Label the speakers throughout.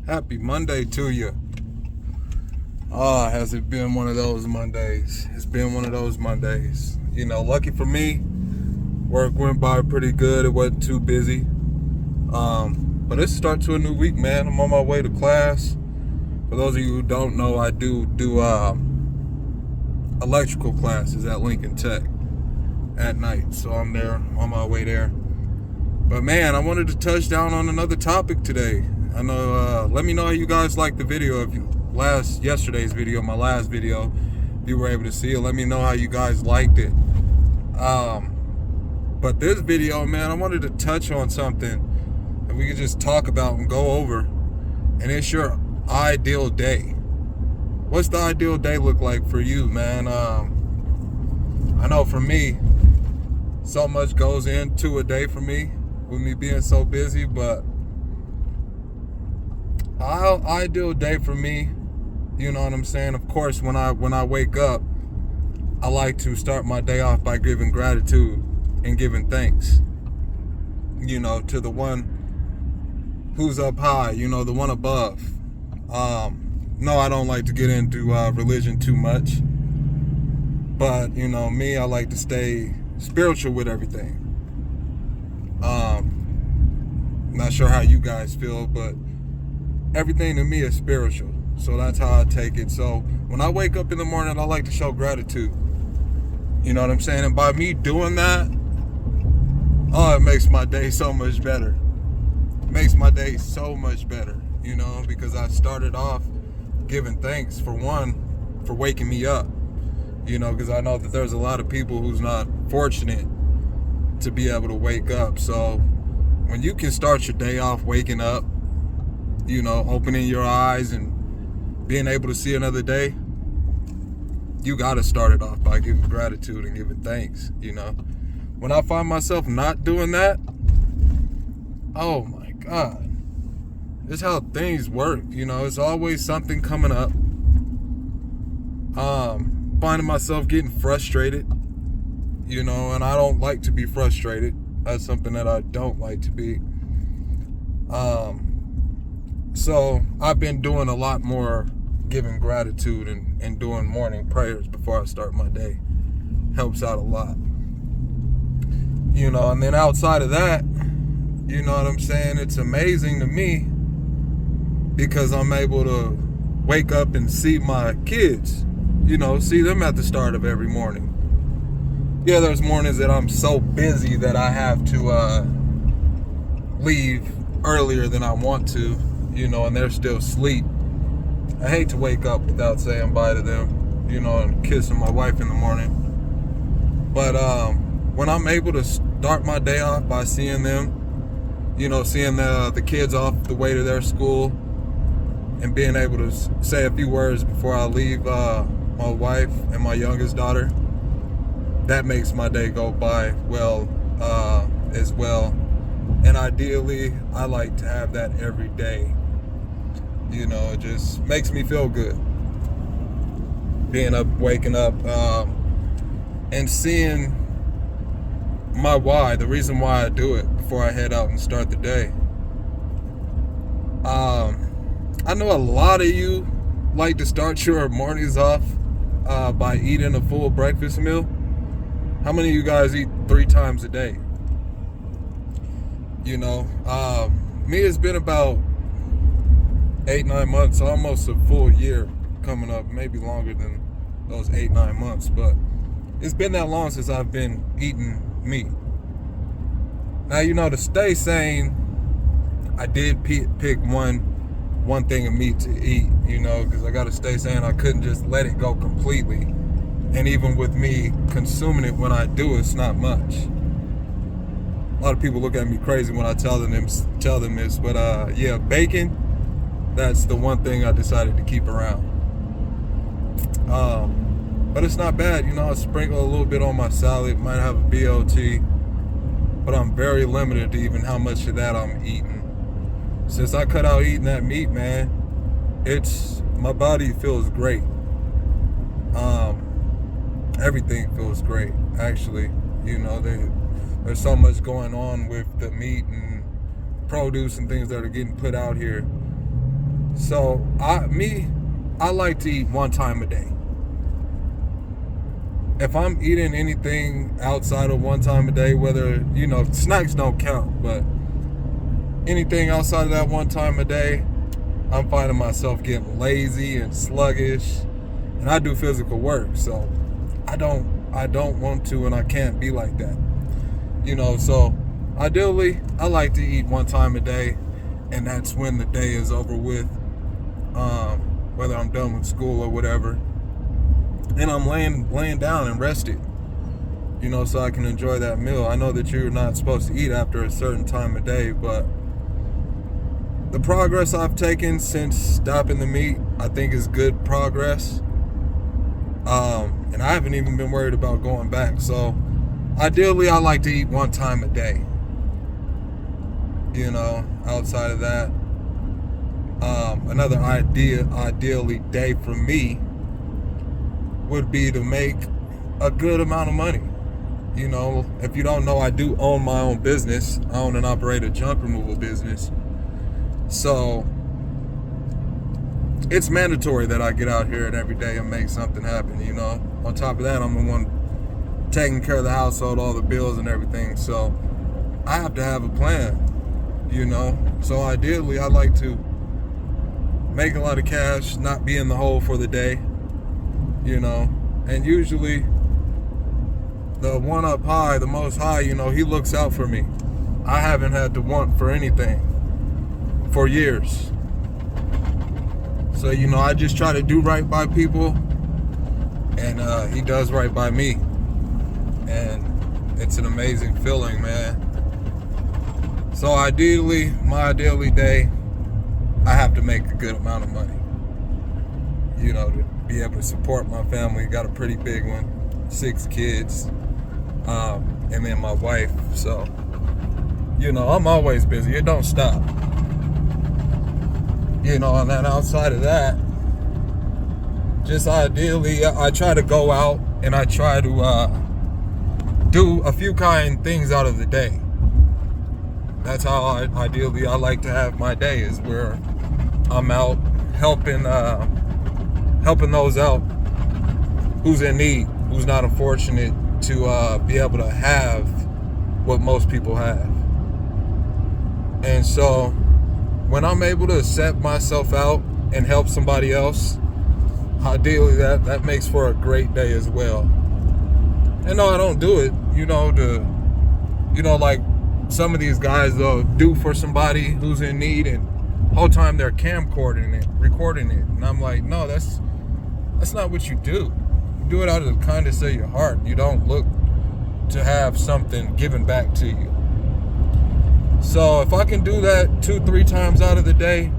Speaker 1: Happy Monday to you. Has it been one of those Mondays? It's been one of those Mondays. Lucky for me, work went by pretty good. It wasn't too busy. But it's start to a new week, man. I'm on my way to class. For those of you who don't know, I do electrical classes at Lincoln Tech at night. So I'm there, on my way there. But man, I wanted to touch down on another topic today. I know, let me know how you guys liked the video. Yesterday's video, my last video, if you were able to see it, let me know how you guys liked it. But this video, man, I wanted to touch on something that we could just talk about and go over. And it's your ideal day. What's the ideal day look like for you, man? I know for me, so much goes into a day for me with me being so busy, but ideal day for me, you know what I'm saying? Of course, when I wake up, I like to start my day off by giving gratitude and giving thanks, to the one who's up high, the one above. No, I don't like to get into religion too much, but me, I like to stay spiritual with everything. Not sure how you guys feel, but everything to me is spiritual. So that's how I take it. So when I wake up in the morning, I like to show gratitude. You know what I'm saying? And by me doing that, it makes my day so much better. It makes my day so much better, because I started off giving thanks for waking me up. Because I know that there's a lot of people who's not fortunate to be able to wake up. So when you can start your day off waking up, opening your eyes and being able to see another day, you got to start it off by giving gratitude and giving thanks. When I find myself not doing that, oh my God, this is how things work. It's always something coming up. Finding myself getting frustrated, and I don't like to be frustrated. That's something that I don't like to be. So I've been doing a lot more giving gratitude and doing morning prayers before I start my day. Helps out a lot. And then outside of that, you know what I'm saying? It's amazing to me because I'm able to wake up and see my kids, see them at the start of every morning. Yeah, there's mornings that I'm so busy that I have to leave earlier than I want to, and they're still asleep. I hate to wake up without saying bye to them, and kissing my wife in the morning. But when I'm able to start my day off by seeing them, seeing the kids off the way to their school and being able to say a few words before I leave my wife and my youngest daughter, that makes my day go by well as well. And ideally, I like to have that every day. It just makes me feel good. Waking up, and seeing my why, the reason why I do it before I head out and start the day. I know a lot of you like to start your mornings off by eating a full breakfast meal. How many of you guys eat 3 times a day? Me, it's been about 8-9 months, almost a full year coming up, maybe longer than those 8-9 months, but it's been that long since I've been eating meat. Now, to stay sane, I did pick one thing of meat to eat, because I got to stay sane. I couldn't just let it go completely. And even with me consuming it when I do, it's not much. A lot of people look at me crazy when I tell them this, but yeah, bacon, that's the one thing I decided to keep around. But it's not bad, I sprinkle a little bit on my salad, might have a BLT, but I'm very limited to even how much of that I'm eating. Since I cut out eating that meat, man, my body feels great. Everything feels great, actually. There's so much going on with the meat and produce and things that are getting put out here So I like to eat one time a day. If I'm eating anything outside of one time a day, whether, snacks don't count, but anything outside of that one time a day, I'm finding myself getting lazy and sluggish, and I do physical work, so I don't want to, and I can't be like that. So ideally, I like to eat one time a day, and that's when the day is over with, whether I'm done with school or whatever, and I'm laying down and rested, so I can enjoy that meal. I know that you're not supposed to eat after a certain time of day, but the progress I've taken since stopping the meat, I think is good progress. And I haven't even been worried about going back. So ideally, I like to eat one time a day. Outside of that, another ideally day for me would be to make a good amount of money. If you don't know, I do own my own business. I own and operate a junk removal business. So it's mandatory that I get out here and every day and make something happen. On top of that, I'm the one taking care of the household, all the bills and everything. So I have to have a plan, So ideally, I like to make a lot of cash, not be in the hole for the day, And usually the one up high, the most high, he looks out for me. I haven't had to want for anything for years. So, I just try to do right by people, and he does right by me. And it's an amazing feeling, man. So ideally, my ideally day, I have to make a good amount of money, to be able to support my family. Got a pretty big one, 6 kids, and then my wife. So, I'm always busy. It don't stop. And then outside of that, just ideally, I try to go out and I try to do a few kind things out of the day. That's how ideally I like to have my day, is where I'm out helping those out who's in need, who's not unfortunate to be able to have what most people have. And so when I'm able to set myself out and help somebody else, ideally that makes for a great day as well. And no, I don't do it, like some of these guys, they'll do for somebody who's in need, and whole time they're recording it. And I'm like, no, that's not what you do. You do it out of the kindness of your heart. You don't look to have something given back to you. So if I can do that 2-3 times out of the day,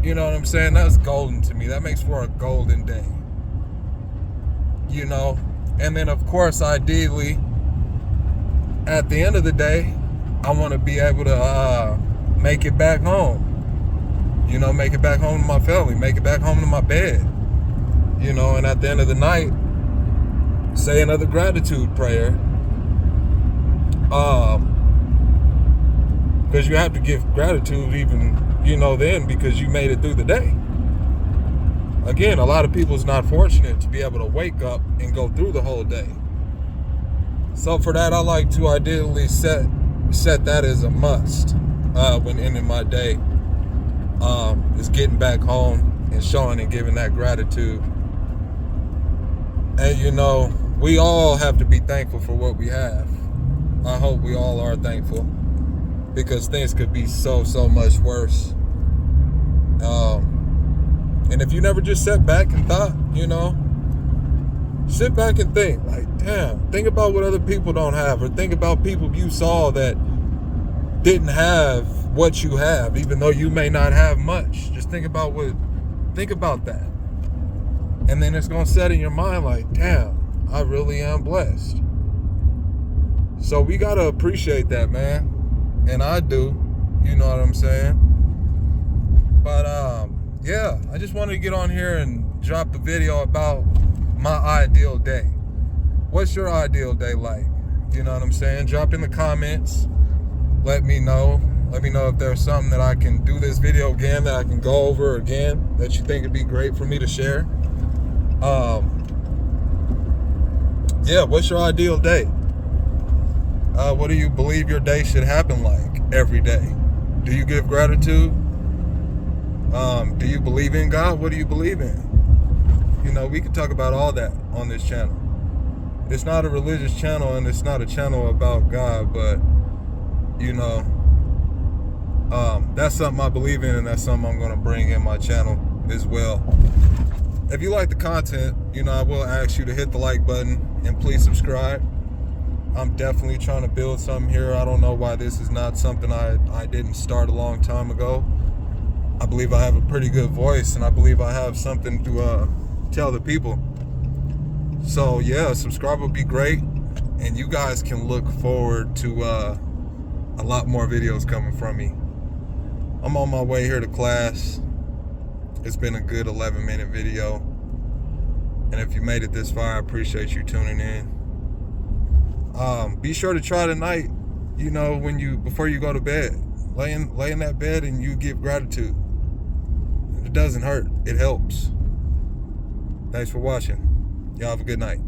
Speaker 1: you know what I'm saying? That's golden to me. That makes for a golden day. And then of course, ideally, at the end of the day, I want to be able to make it back home. Make it back home to my family, make it back home to my bed. And at the end of the night, say another gratitude prayer. Because you have to give gratitude even, then, because you made it through the day. Again, a lot of people's not fortunate to be able to wake up and go through the whole day. So for that, I like to ideally set that as a must when ending my day. Is getting back home and showing and giving that gratitude. And we all have to be thankful for what we have. I hope we all are thankful, because things could be so much worse. And if you never just sat back and thought, sit back and think, like, damn, think about what other people don't have, or think about people you saw that didn't have what you have, even though you may not have much. Just think about that. And then it's going to set in your mind like, damn, I really am blessed. So we got to appreciate that, man. And I do, you know what I'm saying? But, yeah, I just wanted to get on here and drop a video about my ideal day. What's your ideal day like? You know what I'm saying? Drop in the comments. Let me know. Let me know if there's something that I can do this video again, that I can go over again, that you think would be great for me to share. Yeah, what's your ideal day? What do you believe your day should happen like every day? Do you give gratitude? Do you believe in God? What do you believe in? You know, we can talk about all that on this channel. It's not a religious channel, and it's not a channel about God, but, you know, that's something I believe in, and that's something I'm going to bring in my channel as well. If you like the content, you know, I will ask you to hit the like button and please subscribe. I'm definitely trying to build something here. I don't know why this is not something I didn't start a long time ago. I believe I have a pretty good voice, and I believe I have something to tell the people. So yeah, subscribe would be great, and you guys can look forward to a lot more videos coming from me. I'm on my way here to class. It's been a good 11-minute video, and if you made it this far, I appreciate you tuning in. Be sure to try tonight, you know, before you go to bed, lay in that bed and you give gratitude. It doesn't hurt, it helps. Thanks for watching. Y'all have a good night.